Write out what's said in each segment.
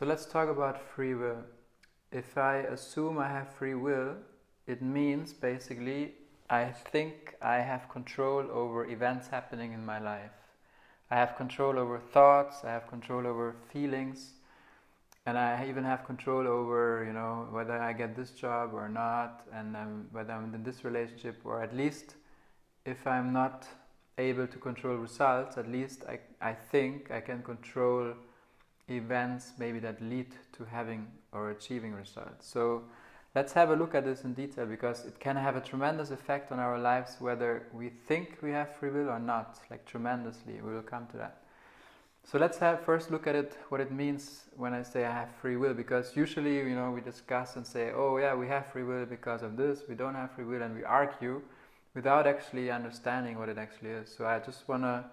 So let's talk about free will. If I assume I have free will, it means basically I think I have control over events happening in my life. I have control over thoughts, I have control over feelings, and I even have control over, whether I get this job or not, and whether I'm in this relationship, or at least if I'm not able to control results, at least I think I can control events maybe that lead to having or achieving results. So let's have a look at this in detail, because it can have a tremendous effect on our lives whether we think we have free will or not, like tremendously. We will come to that. So let's first look at it, what it means when I say I have free will, because usually, we discuss and say, oh yeah, we have free will because of this, we don't have free will, and we argue without actually understanding what it actually is. So I just want to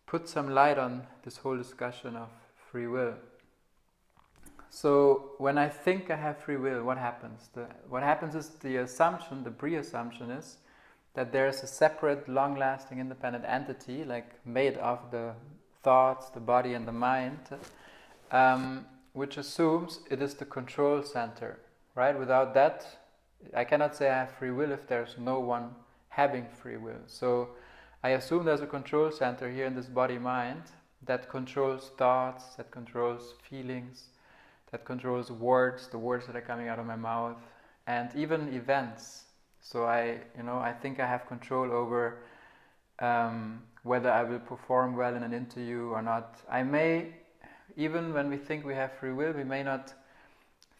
put some light on this whole discussion of free will. So when I think I have free will, what happens? What happens is the pre-assumption is that there is a separate, long-lasting, independent entity, like made of the thoughts, the body and the mind, which assumes it is the control center, right? Without that, I cannot say I have free will if there's no one having free will. So I assume there's a control center here in this body-mind that controls thoughts, that controls feelings, that controls words, the words that are coming out of my mouth, and even events. So I think I have control over whether I will perform well in an interview or not. I may, even when we think we have free will, we may not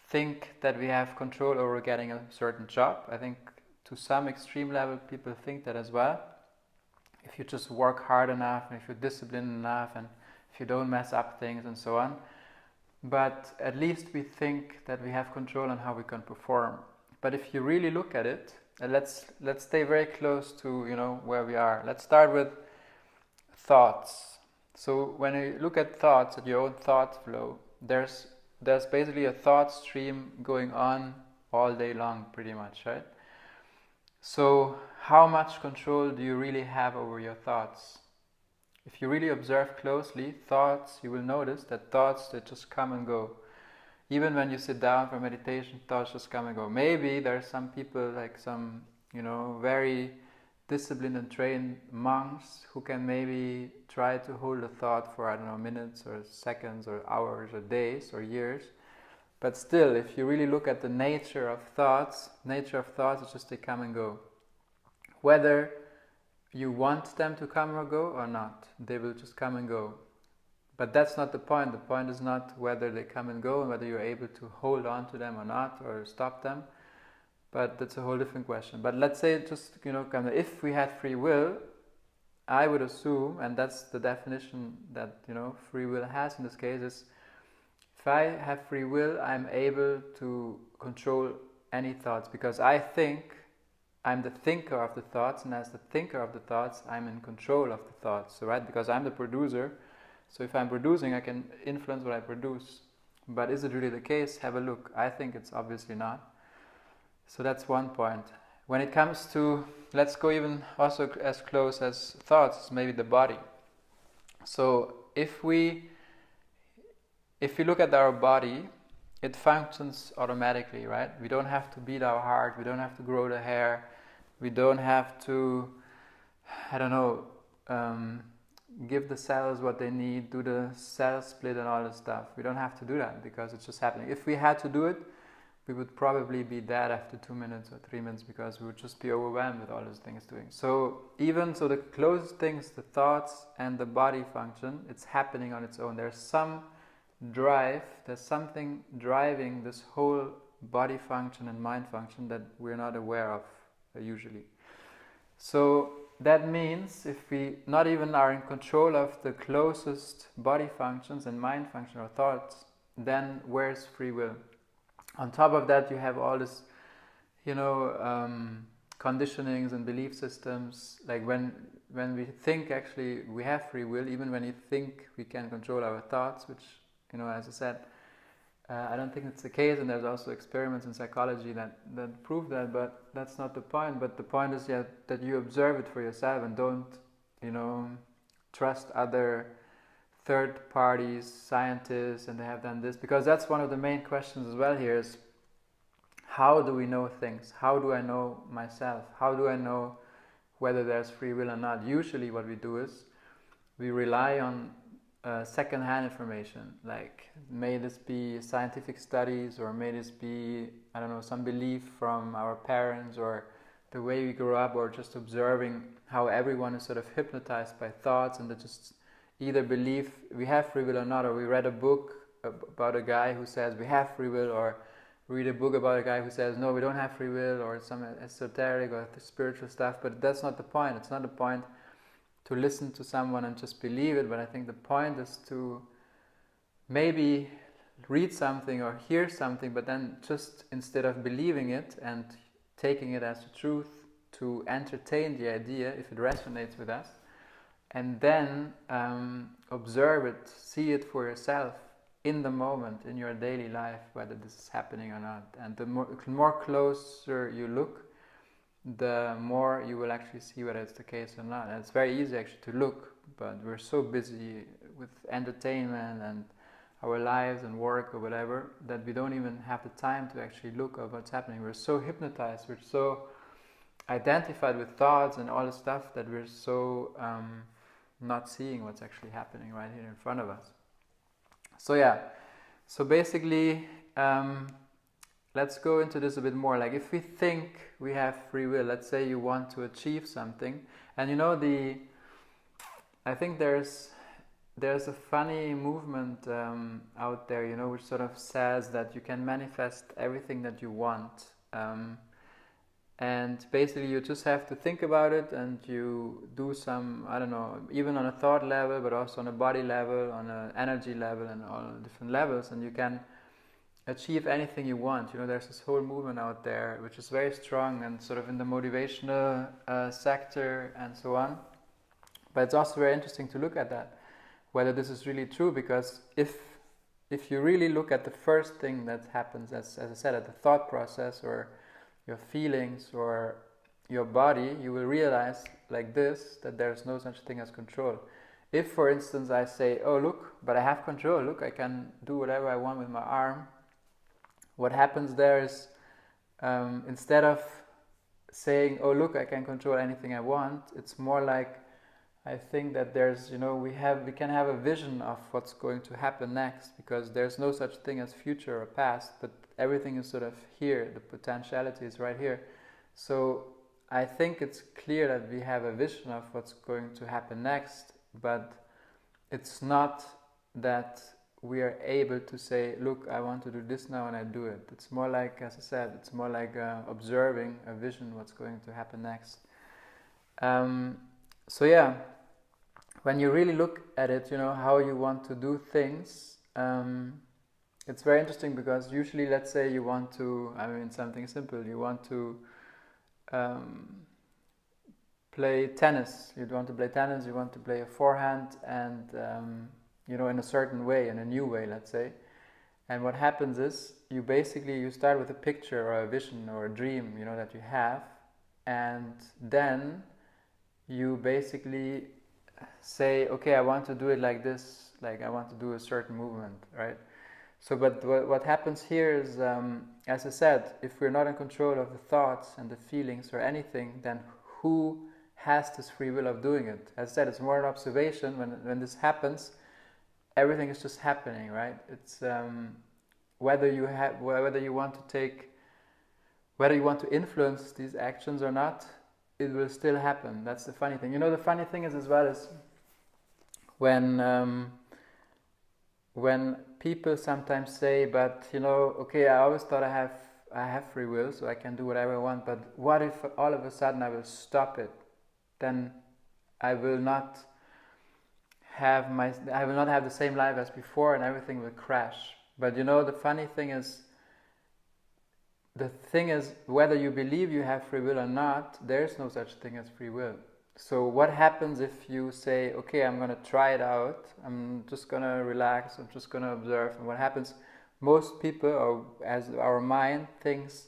think that we have control over getting a certain job. I think to some extreme level people think that as well. If you just work hard enough, and if you're disciplined enough, and if you don't mess up things and so on. But at least we think that we have control on how we can perform. But if you really look at it, let's stay very close to where we are. Let's start with thoughts. So when you look at thoughts, at your own thought flow, there's basically a thought stream going on all day long, pretty much, right? So how much control do you really have over your thoughts? If you really observe closely thoughts, you will notice that thoughts, they just come and go. Even when you sit down for meditation, thoughts just come and go. Maybe there are some people, like some, very disciplined and trained monks who can maybe try to hold a thought for, minutes or seconds or hours or days or years. But still, if you really look at the nature of thoughts is just they come and go. Whether you want them to come or go or not, they will just come and go. But that's not the point. The point is not whether they come and go and whether you're able to hold on to them or not, or stop them. But that's a whole different question. But let's say just, if we had free will, I would assume, and that's the definition that, free will has in this case, is if I have free will, I'm able to control any thoughts, because I think I'm the thinker of the thoughts, and as the thinker of the thoughts, I'm in control of the thoughts. So, right, because I'm the producer, so if I'm producing, I can influence what I produce. But is it really the case? Have a look. I think it's obviously not. So that's one point. When it comes to, let's go even also as close as thoughts, maybe the body. So if we look at our body, it functions automatically, right? We don't have to beat our heart, we don't have to grow the hair, we don't have to, give the cells what they need, do the cell split and all this stuff. We don't have to do that because it's just happening. If we had to do it, we would probably be dead after 2 minutes or 3 minutes, because we would just be overwhelmed with all those things doing. So the closest things, the thoughts and the body function, it's happening on its own. There's some drive, there's something driving this whole body function and mind function that we're not aware of usually. So that means if we not even are in control of the closest body functions and mind function or thoughts, then where's free will? On top of that, you have all this, conditionings and belief systems. Like when we think actually we have free will, even when you think we can control our thoughts, which, as I said, I don't think it's the case, and there's also experiments in psychology that prove that, but that's not the point. But the point is that you observe it for yourself and don't, trust other third parties, scientists, and they have done this, because that's one of the main questions as well here is, how do we know things? How do I know myself? How do I know whether there's free will or not? Usually what we do is we rely on second-hand information, like may this be scientific studies, or may this be, I don't know, some belief from our parents, or the way we grew up, or just observing how everyone is sort of hypnotized by thoughts, and they just either believe we have free will or not, or we read a book about a guy who says we have free will, or read a book about a guy who says no, we don't have free will, or some esoteric or spiritual stuff. But that's not the point. It's not the point to listen to someone and just believe it, but I think the point is to maybe read something or hear something, but then just instead of believing it and taking it as the truth, to entertain the idea if it resonates with us, and then observe it, see it for yourself in the moment, in your daily life, whether this is happening or not. And the more closer you look, the more you will actually see whether it's the case or not. And it's very easy actually to look, but we're so busy with entertainment and our lives and work or whatever, that we don't even have the time to actually look at what's happening. We're so hypnotized, we're so identified with thoughts and all this stuff, that we're so not seeing what's actually happening right here in front of us. So yeah, so basically, let's go into this a bit more. Like, if we think we have free will, let's say you want to achieve something, and you know, I think there's a funny movement out there, you know, which sort of says that you can manifest everything that you want, and basically you just have to think about it, and you do some, I don't know, even on a thought level, but also on a body level, on an energy level, and all different levels, and you can achieve anything you want. You know, there's this whole movement out there which is very strong and sort of in the motivational sector and so on. But it's also very interesting to look at that, whether this is really true, because if you really look at the first thing that happens, as I said, at the thought process or your feelings or your body, you will realize like this, that there's no such thing as control. If, for instance, I say, oh look, but I have control, look, I can do whatever I want with my arm, what happens there is, instead of saying, oh look, I can control anything I want, it's more like, I think that there's, you know, we can have a vision of what's going to happen next, because there's no such thing as future or past, but everything is sort of here, the potentiality is right here. So I think it's clear that we have a vision of what's going to happen next, but it's not that we are able to say, look, I want to do this now, and I do it. It's more like, as I said, it's more like observing a vision, what's going to happen next. So yeah, when you really look at it, you know, how you want to do things, it's very interesting, because usually, let's say you want to, I mean, something simple, you want to play tennis. You want to play tennis, you want to play a forehand, and you know, in a certain way, in a new way, let's say. And what happens is, you start with a picture or a vision or a dream, you know, that you have, and then you basically say, okay, I want to do it like this, like I want to do a certain movement, right? So, but what happens here is, as I said, if we're not in control of the thoughts and the feelings or anything, then who has this free will of doing it? As I said, it's more an observation. When this happens, everything is just happening, right? It's whether you want to influence these actions or not, it will still happen. That's the funny thing. You know, the funny thing is as well is when people sometimes say, but you know, okay, I always thought I have free will, so I can do whatever I want, but what if all of a sudden I will stop it? Then I will not have the same life as before, and everything will crash. But you know, the funny thing is, whether you believe you have free will or not, there is no such thing as free will. So what happens if you say, okay, I'm going to try it out, I'm just going to relax, I'm just going to observe, and what happens, most people, or as our mind thinks,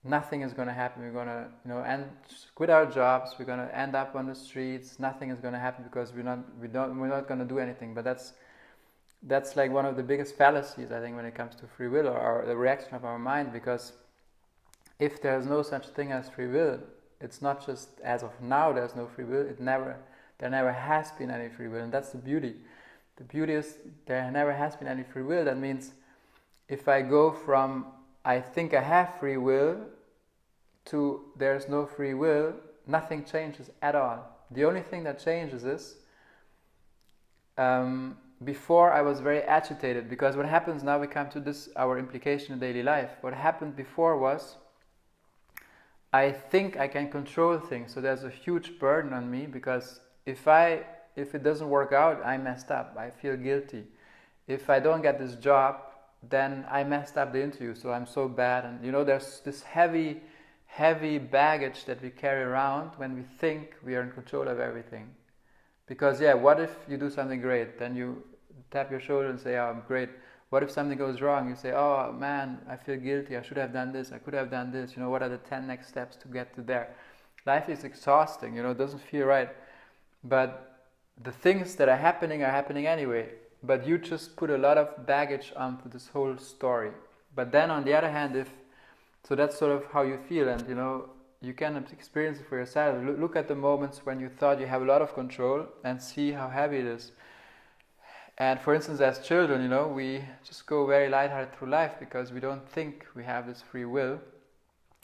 nothing is going to happen. We're going to, quit our jobs. We're going to end up on the streets. Nothing is going to happen because we're not going to do anything. But that's like one of the biggest fallacies, I think, when it comes to free will, or the reaction of our mind. Because if there's no such thing as free will, it's not just as of now there's no free will. There never has been any free will, and that's the beauty. The beauty is there never has been any free will. That means if I go from I think I have free will to there's no free will, nothing changes at all. The only thing that changes is before I was very agitated, because what happens now, we come to this, our implication in daily life. What happened before was I think I can control things, so there's a huge burden on me, because if it doesn't work out, I messed up, I feel guilty. If I don't get this job, then I messed up the interview, so I'm so bad. And there's this heavy baggage that we carry around when we think we are in control of everything. Because what if you do something great? Then you tap your shoulder and say, oh, I'm great. What if something goes wrong? You say, oh man, I feel guilty, I should have done this, I could have done this. What are the 10 next steps to get to there? Life is exhausting, it doesn't feel right. But the things that are happening anyway. But you just put a lot of baggage onto this whole story. But then on the other hand, so that's sort of how you feel, and you can experience it for yourself. Look at the moments when you thought you have a lot of control and see how heavy it is. And for instance, as children, we just go very lighthearted through life because we don't think we have this free will.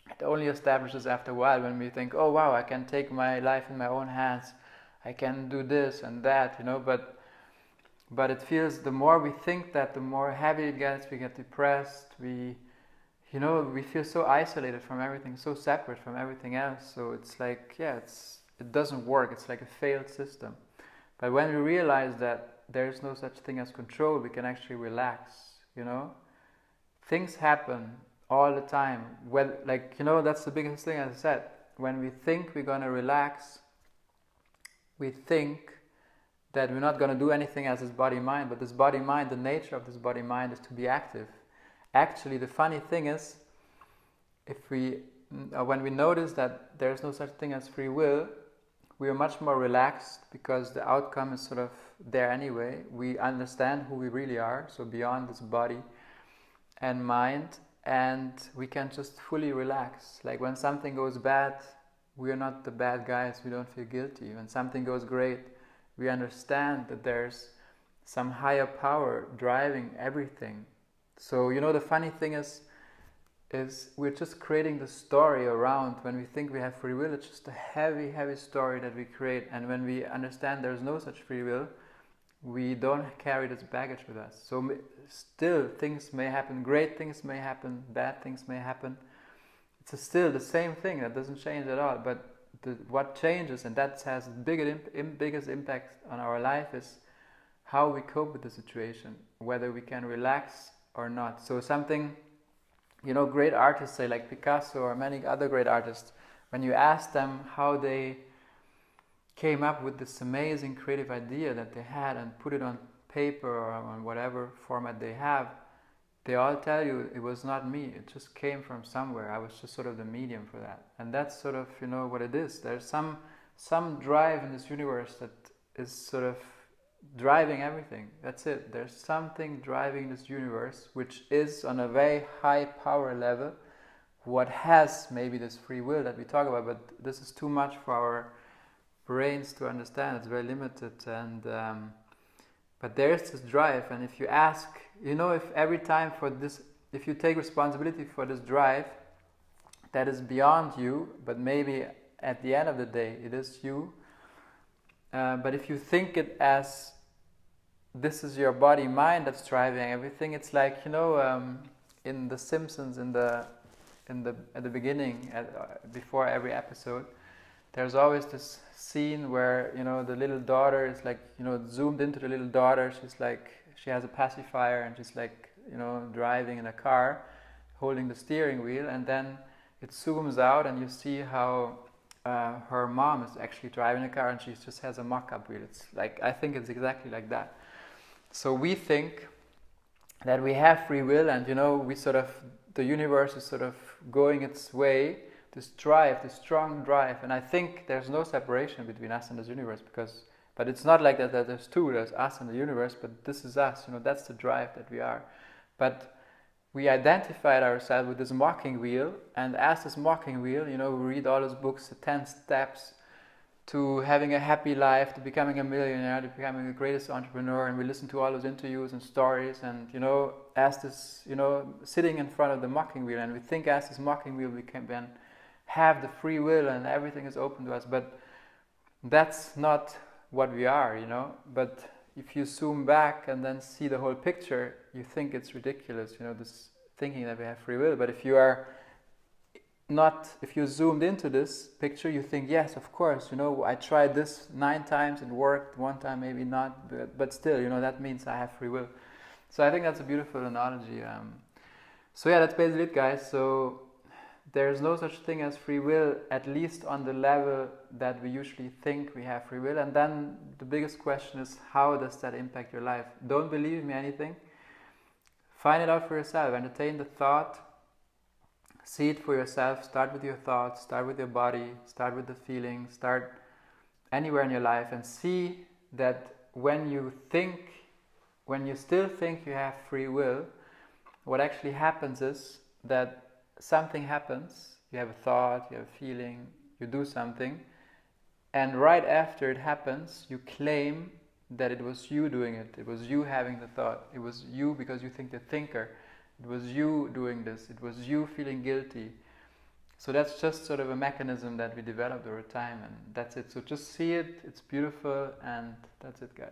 It only establishes after a while when we think, oh wow, I can take my life in my own hands. I can do this and that, But it feels, the more we think that, the more heavy it gets. We get depressed. We feel so isolated from everything, so separate from everything else. So it's like, it doesn't work. It's like a failed system. But when we realize that there is no such thing as control, we can actually relax. Things happen all the time. Well, that's the biggest thing, as I said. When we think we're gonna relax, we think that we're not going to do anything as this body-mind, but this body-mind, the nature of this body-mind is to be active. Actually, the funny thing is, when we notice that there's no such thing as free will, we are much more relaxed because the outcome is sort of there anyway. We understand who we really are, so beyond this body and mind, and we can just fully relax. Like when something goes bad, we are not the bad guys, we don't feel guilty. When something goes great, we understand that there's some higher power driving everything. So, the funny thing is we're just creating the story around. When we think we have free will, it's just a heavy, heavy story that we create. And when we understand there's no such free will, we don't carry this baggage with us. So still, things may happen, great things may happen, bad things may happen. It's still the same thing, that doesn't change at all. But what changes, and that has the biggest impact on our life, is how we cope with the situation, whether we can relax or not. So something, great artists say, like Picasso or many other great artists, when you ask them how they came up with this amazing creative idea that they had and put it on paper or on whatever format they have, they all tell you it was not me, it just came from somewhere. I was just sort of the medium for that. And that's sort of, what it is. There's some drive in this universe that is sort of driving everything. That's it. There's something driving this universe, which is on a very high power level, what has maybe this free will that we talk about, but this is too much for our brains to understand. It's very limited, and but there's this drive. And if you ask, if every time for this, if you take responsibility for this drive that is beyond you, but maybe at the end of the day it is you, but if you think it as this is your body mind that's driving everything, it's like, in The Simpsons, at the beginning, before every episode, there's always this scene where, the little daughter is like, zoomed into the little daughter. She's like, she has a pacifier and she's like, driving in a car, holding the steering wheel, and then it zooms out and you see how her mom is actually driving a car and she just has a mock-up wheel. It's like, I think it's exactly like that. So we think that we have free will, and we sort of, the universe is sort of going its way, this drive, this strong drive, and I think there's no separation between us and this universe, but it's not like that there's two, there's us and the universe, but this is us, that's the drive that we are. But we identified ourselves with this mocking wheel, and as this mocking wheel, we read all those books, the 10 steps to having a happy life, to becoming a millionaire, to becoming the greatest entrepreneur, and we listen to all those interviews and stories, and as this, sitting in front of the mocking wheel, and we think as this mocking wheel we can then have the free will and everything is open to us, but that's not what we are, but if you zoom back and then see the whole picture, you think it's ridiculous, this thinking that we have free will. But if you zoomed into this picture, you think, yes, of course, I tried this 9 times, it worked, 1 time maybe not, but still, that means I have free will. So I think that's a beautiful analogy. So yeah, that's basically it, guys. So there's no such thing as free will, at least on the level that we usually think we have free will. And then the biggest question is, how does that impact your life? Don't believe me anything. Find it out for yourself. Entertain the thought. See it for yourself. Start with your thoughts. Start with your body. Start with the feeling. Start anywhere in your life and see that when you still think you have free will, what actually happens is that something happens, you have a thought, you have a feeling, you do something, and right after it happens, you claim that it was you doing it. It was you having the thought. It was you because you think the thinker. It was you doing this. It was you feeling guilty. So that's just sort of a mechanism that we developed over time, and that's it. So just see it, it's beautiful, and that's it, guys.